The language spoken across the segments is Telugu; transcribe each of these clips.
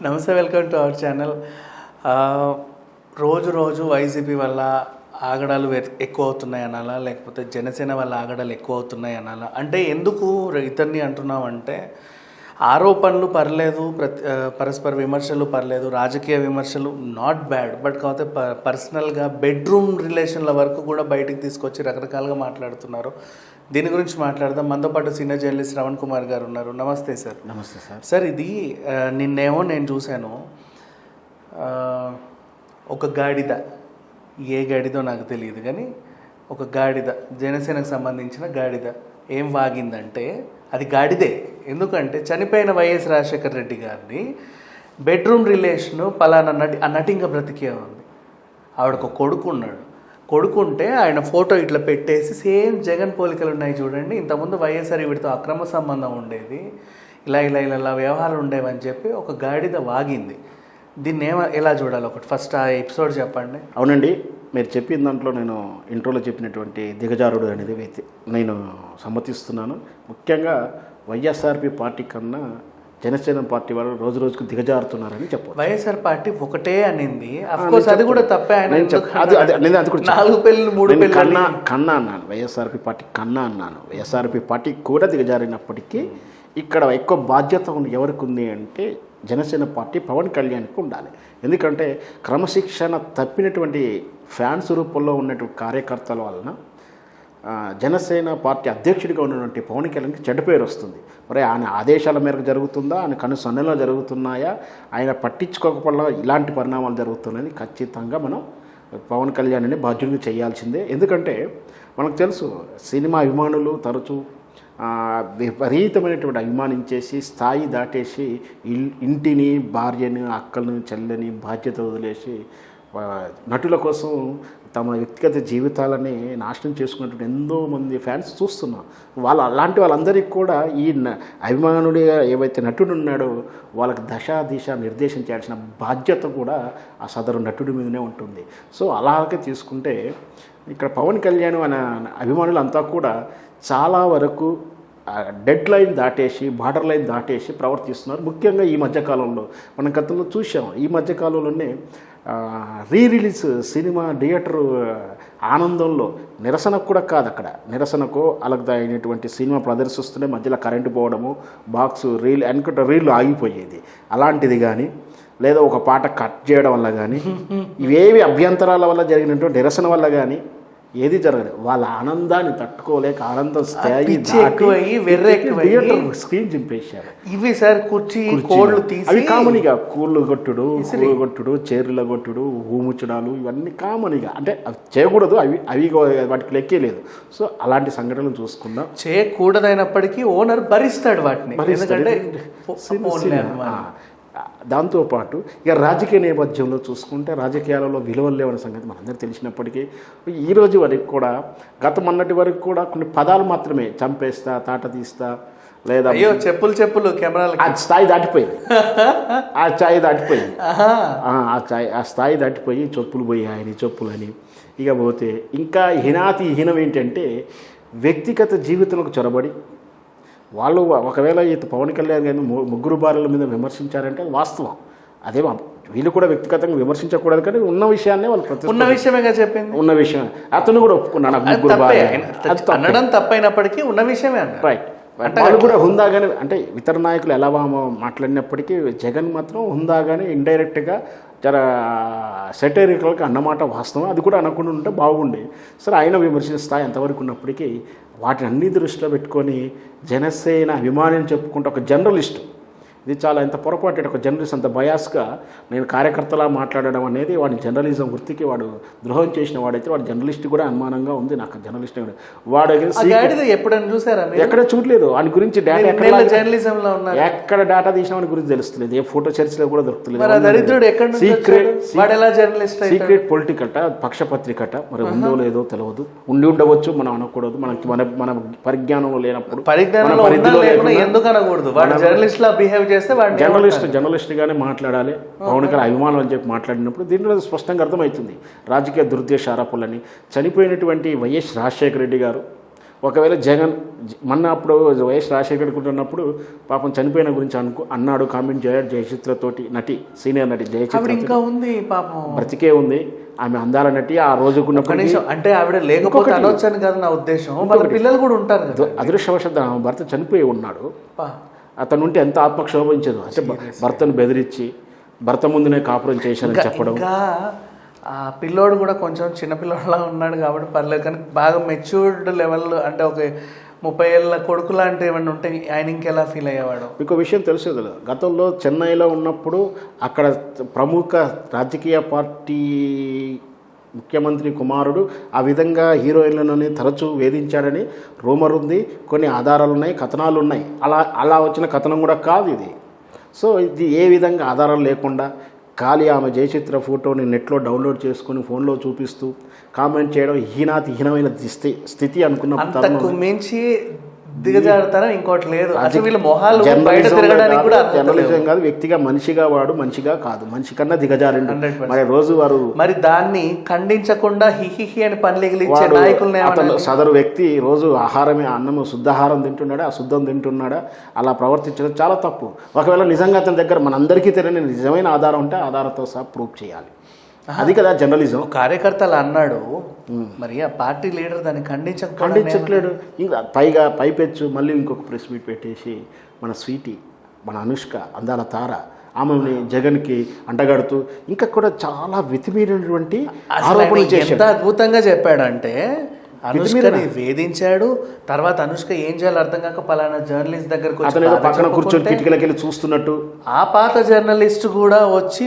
నమస్తే, వెల్కమ్ టు అవర్ ఛానల్. రోజు రోజు వైసీపీ వల్ల ఆగడాలు ఎక్కువ అవుతున్నాయి అనాలా, లేకపోతే జనసేన వల్ల ఆగడాలు ఎక్కువ అవుతున్నాయి అనాలా? అంటే ఎందుకు ఇతన్ని అంటున్నామంటే, ఆరోపణలు పర్లేదు, పరస్పర విమర్శలు పర్లేదు, రాజకీయ విమర్శలు నాట్ బ్యాడ్, బట్ కాకపోతే పర్సనల్గా బెడ్రూమ్ రిలేషన్ల వరకు కూడా బయటికి తీసుకొచ్చి రకరకాలుగా మాట్లాడుతున్నారు. దీని గురించి మాట్లాడదాం. మనతో పాటు సీనియర్ జర్నలిస్ట్ శ్రవణ్ కుమార్ గారు ఉన్నారు. నమస్తే సార్. నమస్తే సార్. సార్, ఇది నిన్నేమో నేను చూశాను, ఒక గాడిద, ఏ గాడిదో నాకు తెలియదు కానీ ఒక గాడిద, జనసేనకు సంబంధించిన గాడిద ఏం వాగిందంటే అది గాడిదే. ఎందుకంటే చనిపోయిన వైఎస్ రాజశేఖర రెడ్డి గారిని బెడ్రూమ్ రిలేషను పలానా నటి ఇంకా బ్రతికే ఉంది. ఆవిడకు కొడుకు ఉన్నాడు. కొడుకుంటే ఆయన ఫోటో ఇట్లా పెట్టేసి సేమ్ జగన్ పోలికలు ఉన్నాయి చూడండి, ఇంతకుముందు వైఎస్ఆర్ వీడితో అక్రమ సంబంధం ఉండేది, ఇలా వ్యవహారాలు ఉండేవని చెప్పి ఒక గాడిద వాగింది. దీన్ని ఎలా చూడాలి? ఒకటి ఫస్ట్ ఆ ఎపిసోడ్ చెప్పండి. అవునండి, మీరు చెప్పిన దాంట్లో నేను ఇంట్రోలో చెప్పినటువంటి దిగజారుడు అనేది నేను సమ్మతిస్తున్నాను. ముఖ్యంగా వైఎస్ఆర్పి పార్టీ కన్నా జనసేన పార్టీ వాళ్ళు రోజు రోజుకు దిగజారుతున్నారని చెప్పారు. వైఎస్ఆర్ పార్టీ ఒకటే అనింది, అది కూడా తప్పే. కన్నా అన్నాను, వైఎస్ఆర్పి పార్టీ కన్నా అన్నాను. వైఎస్ఆర్పి పార్టీ కూడా దిగజారినప్పటికీ ఇక్కడ ఎక్కువ బాధ్యత ఎవరికి ఉంది అంటే జనసేన పార్టీ పవన్ కళ్యాణ్కి ఉండాలి. ఎందుకంటే క్రమశిక్షణ తప్పినటువంటి ఫ్యాన్స్ రూపంలో ఉన్నటువంటి కార్యకర్తల వలన జనసేన పార్టీ అధ్యక్షుడిగా ఉన్నటువంటి పవన్ కళ్యాణ్కి చెడ్డ పేరు వస్తుంది. మరి ఆయన ఆదేశాల మేరకు జరుగుతుందా, ఆయన కనుసన్నలో జరుగుతున్నాయా, ఆయన పట్టించుకోకపోవడం ఇలాంటి పరిణామాలు జరుగుతున్నాయని ఖచ్చితంగా మనం పవన్ కళ్యాణ్ని బాధ్యుడిగా చేయాల్సిందే. ఎందుకంటే మనకు తెలుసు, సినిమా అభిమానులు తరచూ విపరీతమైనటువంటి అభిమానించేసి స్థాయి దాటేసి ఇంటిని, భార్యని, అక్కలను, చెల్లని బాధ్యత వదిలేసి నటుల కోసం తమ వ్యక్తిగత జీవితాలని నాశనం చేసుకున్నటువంటి ఎంతోమంది ఫ్యాన్స్ చూస్తున్నాం. అలాంటి వాళ్ళందరికీ కూడా ఈ అభిమానుడిగా ఏవైతే నటుడు ఉన్నాడో వాళ్ళకి దిశ నిర్దేశం చేయాల్సిన బాధ్యత కూడా ఆ సదరు నటుడి మీదనే ఉంటుంది. సో అలాగే తీసుకుంటే ఇక్కడ పవన్ కళ్యాణ్ అనే అభిమానులంతా కూడా చాలా వరకు డెడ్ లైన్ దాటేసి, బార్డర్ లైన్ దాటేసి ప్రవర్తిస్తున్నారు. ముఖ్యంగా ఈ మధ్యకాలంలో మనం గతంలో చూసాం. ఈ మధ్యకాలంలోనే రిలీజ్ సినిమా థియేటర్ ఆనందంలో నిరసనకు కూడా కాదు, అక్కడ నిరసనకు అయినటువంటి సినిమా ప్రదర్శిస్తూనే మధ్యలో కరెంటు పోవడము, బాక్స్ రీల్ ఆగిపోయేది, అలాంటిది కానీ లేదా ఒక పాట కట్ చేయడం వల్ల కానీ ఇవేవి అభ్యంతరాల వల్ల జరిగినటువంటి నిరసన వల్ల కానీ ఏది జరగదు. వాళ్ళ ఆనందాన్ని తట్టుకోలేక ఆనందం స్థాయి స్క్రీన్ చింపేశారు. ఇవి సార్ కుర్చీ కోళ్ళు తీసి అవి కామన్గా కూళ్ళు కొట్టుడు, చైర్ల కొట్టుడు, ఊముచ్చడాలు ఇవన్నీ కామన్గా, అంటే అవి చేయకూడదు, అవి వాటికి లెక్కేలేదు. సో అలాంటి సంఘటనలు చూసుకుందాం. చేయకూడదైనప్పటికీ ఓనర్ భరిస్తాడు వాటిని. దాంతోపాటు ఇక రాజకీయ నేపథ్యంలో చూసుకుంటే రాజకీయాలలో విలువలు లేవనే సంగతి మనందరూ తెలిసినప్పటికీ ఈరోజు వరకు కూడా, మొన్నటి వరకు కూడా కొన్ని పదాలు మాత్రమే, చంపేస్తా, తాట తీస్తా, లేదా చెప్పులు కెమెరాలు, ఆ స్థాయి దాటిపోయింది. ఆ స్థాయి దాటిపోయి చెప్పులు పోయాయని, చెప్పులని ఇక పోతే ఇంకా హీనం ఏంటంటే వ్యక్తిగత జీవితంలోకి చొరబడి వాళ్ళు ఒకవేళ పవన్ కళ్యాణ్ గారిని ముగ్గురు భార్యల మీద విమర్శించారంటే అది వాస్తవం. అదే వీళ్ళు కూడా వ్యక్తిగతంగా విమర్శించకూడదు, కానీ ఉన్న విషయాన్ని వాళ్ళు ఉన్న విషయమేగా చెప్పింది. ఉన్న విషయం అతను కూడా ఒప్పుకున్నాడు, ముగ్గురు భార్య అనడం తప్పైనప్పటికీ ఉన్న విషయమే. రైట్. వాళ్ళు కూడా హుందాగానే, అంటే ఇతర నాయకులు ఎలా మాట్లాడినప్పటికీ జగన్ మాత్రం హుందాగానే ఇండైరెక్ట్గా జర సెటరికల్గా అన్నమాట వాస్తవం. అది కూడా అనకుండా ఉంటే బాగుండే. సరే, ఆయన విమర్శిస్తా ఎంతవరకు ఉన్నప్పటికీ వాటిని అన్ని దృష్టిలో పెట్టుకొని జనసేన అభిమానిని చెప్పుకుంటే ఒక జర్నలిస్టు, ఇది చాలా ఎంత పొరపాటు. ఒక జర్నలిస్ట్ అంత బయాస్గా నేను కార్యకర్తలా మాట్లాడడం అనేది వాడి జర్నలిజం వృత్తికి వాడు ద్రోహం చేసిన వాడైతే వాడు జర్నలిస్ట్ కూడా అనుమానంగా ఉంది నాకు. జర్నలిస్ట్ వాడు ఎప్పుడైనా చూసారా? ఎక్కడ చూడలేదు. వాడి గురించి ఎక్కడ డేటా తీసిన వాడి గురించి తెలుస్తలేదు. ఏ ఫోటో చర్చలో కూడా దొరుకుతలేదు. సీక్రెట్ పొలిటికట, పక్షపత్రికట, మరి ఉందో లేదో తెలియదు. ఉండి ఉండవచ్చు, మనం అనకూడదు. మన పరిజ్ఞానంలో లేనప్పుడు జర్నలిస్ట్గానే మాట్లాడాలి. పవన్ కళ్యాణ్ అభిమానులు అని చెప్పి మాట్లాడినప్పుడు దీంట్లో స్పష్టంగా అర్థమవుతుంది రాజకీయ దురుద్దేశ ఆరోపణలని. చనిపోయినటువంటి వైఎస్ రాజశేఖర రెడ్డి గారు ఒకవేళ జగన్ మొన్న అప్పుడు వైఎస్ రాజశేఖర్ ఉన్నప్పుడు పాపం చనిపోయిన గురించి అన్నాడు, కామెంట్ చేయాడు జయచిత్రతోటి, నటి సీనియర్ నటి జయచిత్ర ఇంకా ఉంది పాపం, బ్రతికే ఉంది ఆమె, అందాల నటి. ఆ రోజుకున్నప్పుడు అంటే ఆవిడ లేకపోతే అనొచ్చని కదా నా ఉద్దేశం, వాళ్ళ పిల్లలు కూడా ఉంటారు కదా. అదృష్టవశాత్తు ఆమె భర్త చనిపోయి ఉన్నాడు, అతను ఉంటే ఎంత ఆత్మక్షోభించదు. అంటే భర్తను బెదిరించి భర్త ముందునే కాపురం చేశారని చెప్పడం. ఇంకా ఆ పిల్లోడు కూడా కొంచెం చిన్నపిల్లోడులా ఉన్నాడు కాబట్టి పర్లేదు, కానీ బాగా మెచ్యూర్డ్ లెవెల్ అంటే ఒక 30 ఏళ్ళ కొడుకు లాంటి ఏమన్నా ఉంటే ఆయన ఇంకెలా ఫీల్ అయ్యేవాడు. ఇంకో విషయం తెలిసేది, గతంలో చెన్నైలో ఉన్నప్పుడు అక్కడ ప్రముఖ రాజకీయ పార్టీ ముఖ్యమంత్రి కుమారుడు ఆ విధంగా హీరోయిన్లను తరచూ వేధించాడని రూమర్ ఉంది, కొన్ని ఆధారాలు ఉన్నాయి, కథనాలు ఉన్నాయి. అలా వచ్చిన కథనం కూడా కాదు ఇది. సో ఇది ఏ విధంగా ఆధారాలు లేకుండా ఖాళీ ఆమె జయచిత్ర ఫోటోని నెట్లో డౌన్లోడ్ చేసుకుని ఫోన్లో చూపిస్తూ కామెంట్ చేయడం హీనమైన స్థితి అనుకున్న మించి దిగజారుతారా ఇంకోటి లేదు. అసలు వీళ్ళ మొహాలు బయట తిరగడానికి కూడా జర్నలిజం కాదు, వ్యక్తిగా మనిషిగా వాడు మనిషిగా కాదు, మనిషి కన్నా దిగజారిండు. మరి రోజు వారు మరి దాన్ని ఖండించకుండా హిహిహి అని పనిలిగిలిచ్చే నాయకుల్ని అతను సదరు వ్యక్తి రోజు ఆహారమే అన్నము శుద్ధాహారం తింటున్నాడా, అశుద్ధం తింటున్నాడా, అలా ప్రవర్తించడం చాలా తప్పు. ఒకవేళ నిజంగా అతని దగ్గర మనందరికీ తెలియని నిజమైన ఆధారం ఉంటే ఆధారంతో సహా ప్రూవ్ చేయాలి. అది కదా జర్నలిజం. కార్యకర్తలు అన్నాడు, మరి ఆ పార్టీ లీడర్ దాన్ని ఖండించట్లేడు. ఇంకా పైపెచ్చు మళ్ళీ ఇంకొక ప్రెస్ మీట్ పెట్టేసి మన స్వీటీ, మన అనుష్క, అందాల తార, ఆమెని జగన్కి అంటగడుతూ ఇంకా కూడా చాలా వెతిమీరినటువంటి ఆరోపణలు చేశాడు. ఎంత అద్భుతంగా చెప్పాడంటే అనుష్కని వేధించాడు. తర్వాత అనుష్క ఏం చేయాలో అర్థం కాక పలానా జర్నలిస్ట్ దగ్గరకు పక్కన కూర్చొని కిటికీలకి వెళ్ళి చూస్తున్నట్టు ఆ పాత జర్నలిస్ట్ కూడా వచ్చి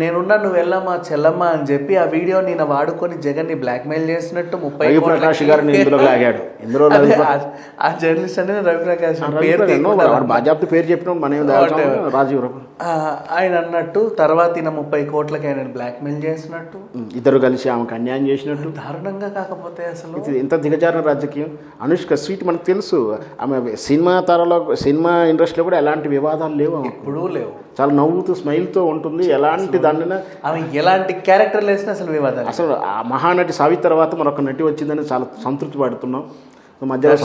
నేనున్నా నువ్వు వెళ్ళమ్మా చెల్లమ్మా అని చెప్పి ఆ వీడియో నేను వాడుకొని జగన్ ని బ్లాక్మెయిల్ చేసినట్టు 30 ప్రకాష్ గారిని ఇందులో లాగాడు. ఇందులో ఆ జర్నలిస్ట్ అనేది రవిప్రకాష్ బాజాప్తి పేరు చెప్పిన మన రాజీవ్ ఆయన అన్నట్టు. తర్వాత ఈయన 30 కోట్లకి ఆయన బ్లాక్మెయిల్ చేసినట్టు, ఇద్దరు కలిసి ఆమెకు అన్యాయం చేసినట్టు. దారుణంగా కాకపోతే అసలు ఎంత దిగజారిన రాజకీయం. అనుష్క స్వీట్ మనకు తెలుసు, ఆమె సినిమా తారలో సినిమా ఇండస్ట్రీలో కూడా ఎలాంటి వివాదాలు లేవు, ఎప్పుడూ లేవు. చాలా నవ్వుతూ స్మైల్తో ఉంటుంది. ఎలాంటి దాన్ని ఆమె ఎలాంటి క్యారెక్టర్ లేసినా అసలు వివాదాలు. అసలు ఆ మహానటి సావి తర్వాత మరొక నటి వచ్చిందని చాలా సంతృప్తి పడుతున్నాం. మధ్యలో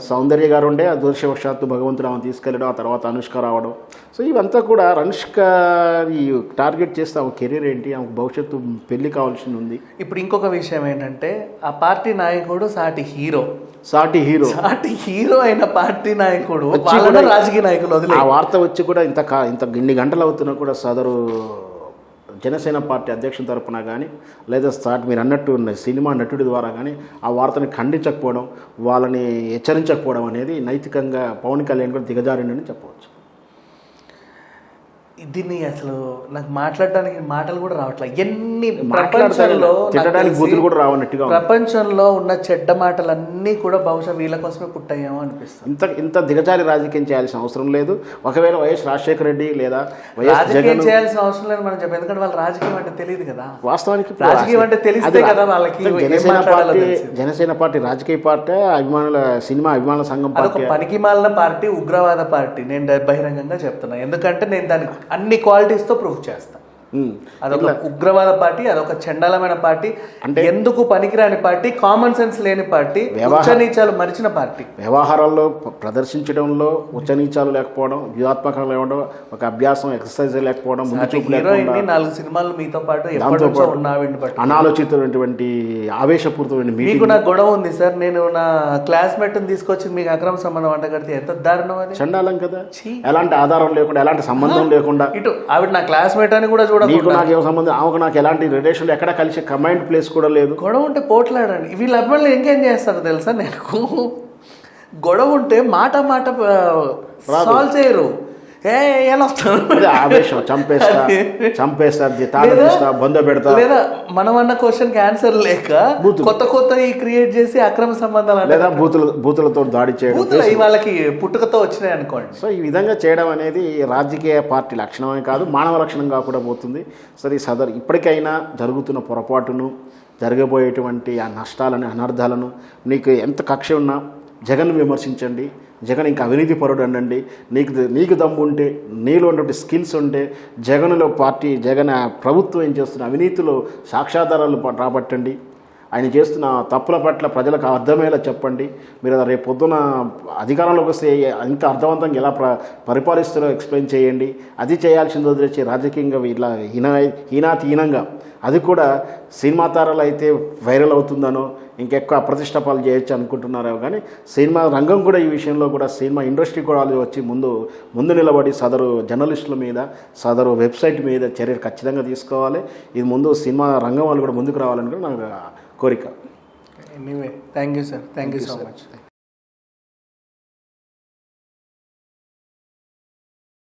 సౌందర్య గారు ఉండే, అదృష్టవశాత్తు భగవంతుడు ఆమె తీసుకెళ్ళడం, ఆ తర్వాత అనుష్క రావడం. సో ఇవంతా కూడా అనుష్క ఈ టార్గెట్ చేస్తే ఆమె కెరీర్ ఏంటి, ఆమెకు భవిష్యత్తు పెళ్లి కావాల్సి ఉంది. ఇప్పుడు ఇంకొక విషయం ఏంటంటే ఆ పార్టీ నాయకుడు సాటి హీరో అయిన పార్టీ నాయకుడు రాజకీయ నాయకులు వదిలే ఆ వార్త వచ్చి కూడా ఇంత ఇన్ని గంటలు అవుతున్నా కూడా సదరు జనసేన పార్టీ అధ్యక్షుల తరపున కానీ లేదా మీరు అన్నట్టు సినిమా నటుడి ద్వారా కానీ ఆ వార్తని ఖండించకపోవడం, వాళ్ళని హెచ్చరించకపోవడం అనేది నైతికంగా పవన్ కళ్యాణ్ కూడా దిగజారిండని చెప్పవచ్చు. దీన్ని అసలు నాకు మాట్లాడడానికి మాటలు కూడా రావట్లేదు. ఎన్ని ప్రపంచంలో ఉన్న చెడ్డ మాటలన్నీ కూడా బహుశా వీళ్ళ కోసమే పుట్టాయేమో అనిపిస్తుంది. ఇంత దిగజారి రాజకీయం చేయాల్సిన అవసరం లేదు. ఒకవేళ వైఎస్ రాజశేఖర రెడ్డి లేదా రాజకీయం చేయాల్సిన అవసరం లేదు మనం చెప్పాం, ఎందుకంటే వాళ్ళ రాజకీయం అంటే తెలియదు కదా. వాస్తవానికి రాజకీయం అంటే తెలిస్తే కదా వాళ్ళకి. జనసేన పార్టీ రాజకీయ పార్టీ, సినిమా అభిమానుల సంఘం పార్టీ, పనికి మాలిన పార్టీ, ఉగ్రవాద పార్టీ. నేను బహిరంగంగా చెప్తున్నా, ఎందుకంటే నేను దానికి అన్ని క్వాలిటీస్తో ప్రూఫ్ చేస్తాను. అదొక ఉగ్రవాద పార్టీ, అదొక చండాలమైన పార్టీ, అంటే ఎందుకు పనికిరాని పార్టీ, కామన్ సెన్స్ లేని పార్టీ, ఉచ్చనీచాలు మరిచిన పార్టీ. వ్యవహారాల్లో ప్రదర్శించడంలో ఉచ్చనీచాలు లేకపోవడం, వ్యూహాత్మకంగా లేకపోవడం, ఒక అభ్యాసం ఎక్సర్సైజ్ లేకపోవడం, హీరోయిన్ 4 సినిమాలు మీతో పాటు అనాలోచితమైనటువంటి ఆవేశపూరితమైన మీకు నా గొడవ ఉంది సార్. నేను నా క్లాస్మేట్ తీసుకొచ్చి మీకు అక్రమ సంబంధం అంట కడితే ఎంత దారుణం అది. చండాలం కదా. ఎలాంటి ఆధారం లేకుండా, ఎలాంటి సంబంధం లేకుండా, ఇటు ఆవిడ నా క్లాస్మేట్ అని కూడా నీకు నాకు ఏం సంబంధం, ఆమెకు నాకు ఎలాంటి రిలేషన్, ఎక్కడ కలిసి కమాండ్ ప్లేస్ కూడా లేదు. గొడవ ఉంటే పోట్లాడండి. వీళ్ళ అభిమానులు ఇంకేం చేస్తారు తెలుసా, నేను గొడవ ఉంటే మాట సాల్వ్ చేయరు. ఆవేశం చంపేస్తా బొంద పెడతా, లేదా మనం అన్న క్వశ్చన్కి ఆన్సర్ లేక కొత్త క్రియేట్ చేసి అక్రమ సంబంధాలు, లేదా బూతులతో దాడి చేయడం, వాళ్ళకి పుట్టుకతో వచ్చినాయి అనుకోండి. సో ఈ విధంగా చేయడం అనేది రాజకీయ పార్టీ లక్షణమే కాదు, మానవ లక్షణంగా కూడా పోతుంది. సరే సదరు ఇప్పటికైనా జరుగుతున్న పొరపాటును, జరగబోయేటువంటి ఆ నష్టాలను, అనర్థాలను, నీకు ఎంత కక్ష ఉన్నా జగన్ విమర్శించండి. జగన్ ఇంకా అవినీతి పరుడు అనండి. నీకు దమ్ము ఉంటే, నీలో ఉన్నటువంటి స్కిల్స్ ఉంటే జగన్లో పార్టీ, జగన్ ప్రభుత్వం ఏం చేస్తున్న అవినీతిలో సాక్ష్యాధారాలు రాబట్టండి. ఆయన చేస్తున్న తప్పుల పట్ల ప్రజలకు అర్థమయ్యేలా చెప్పండి. మీరు రేపు పొద్దున అధికారంలోకి వస్తే ఇంకా అర్థవంతంగా ఎలా పరిపాలిస్తారో ఎక్స్ప్లెయిన్ చేయండి. అది చేయాల్సింది వదిలేసి రాజకీయంగా ఇలా హీనాతీనంగా, అది కూడా సినిమా తారలు అయితే వైరల్ అవుతుందనో ఇంకెక్కువ అప్రతిష్టపాలు చేయొచ్చు అనుకుంటున్నారో కానీ సినిమా రంగం కూడా ఈ విషయంలో కూడా సినిమా ఇండస్ట్రీ కూడా వచ్చి ముందు నిలబడి సదరు జర్నలిస్టుల మీద, సదరు వెబ్సైట్ మీద చర్యలు ఖచ్చితంగా తీసుకోవాలి. ఇది ముందు సినిమా రంగం వాళ్ళు కూడా ముందుకు రావాలని కూడా నాకు కోరిక. Anyway thank you sir, thank you so much.